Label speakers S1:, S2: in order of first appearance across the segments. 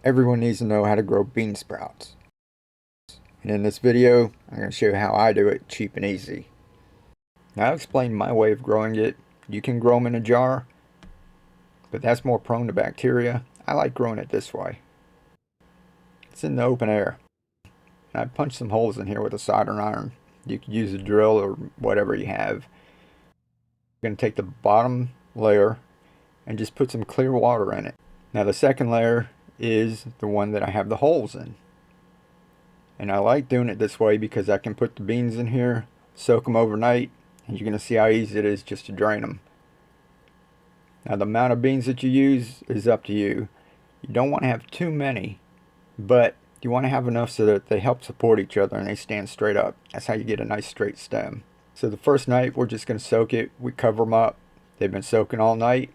S1: Everyone needs to know how to grow bean sprouts. And in this video, I'm going to show you how I do it cheap and easy. Now I'll explain my way of growing it. You can grow them in a jar, but that's more prone to bacteria. I like growing it this way. It's in the open air. And I punched some holes in here with a soldering iron. You could use a drill or whatever you have. You're going to take the bottom layer and just put some clear water in it. Now the second layer is the one that I have the holes in. And I like doing it this way because I can put the beans in here, soak them overnight, and you're going to see how easy it is just to drain them. Now the amount of beans that you use is up to you. You don't want to have too many, but you want to have enough so that they help support each other and they stand straight up. That's how you get a nice straight stem. So the first night we're just going to soak it. We cover them up. They've been soaking all night.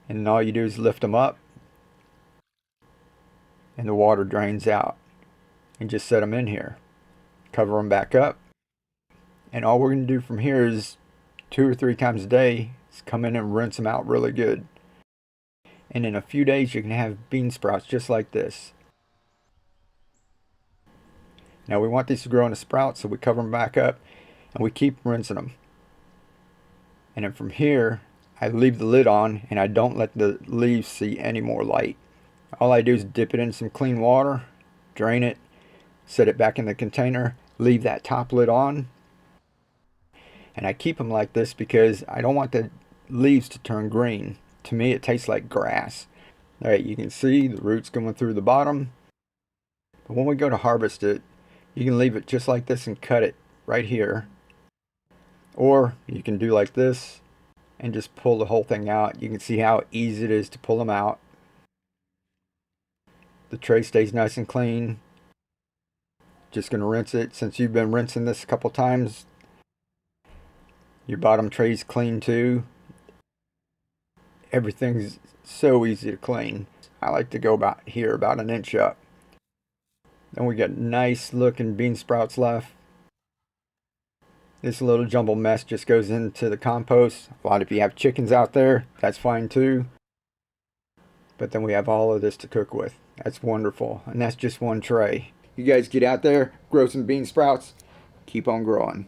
S1: And then all you do is lift them up and the water drains out. And just set them in here. Cover them back up. And all we're going to do from here is 2 or 3 times a day is come in and rinse them out really good. And in a few days you can have bean sprouts just like this. Now we want these to grow into sprouts, so we cover them back up and we keep rinsing them. And then from here I leave the lid on and I don't let the leaves see any more light. All I do is dip it in some clean water, drain it, set it back in the container, leave that top lid on. And I keep them like this because I don't want the leaves to turn green. To me it tastes like grass. Alright, you can see the roots going through the bottom. But when we go to harvest it, you can leave it just like this and cut it right here. Or you can do like this and just pull the whole thing out. You can see how easy it is to pull them out. The tray stays nice and clean. Just going to rinse it. Since you've been rinsing this a couple times, your bottom tray's clean too. Everything's so easy to clean. I like to go about here, about an inch up. Then we got nice looking bean sprouts left. This little jumble mess just goes into the compost. A lot of you have chickens out there, that's fine too. But then we have all of this to cook with. That's wonderful. And that's just one tray. You guys get out there, grow some bean sprouts, keep on growing.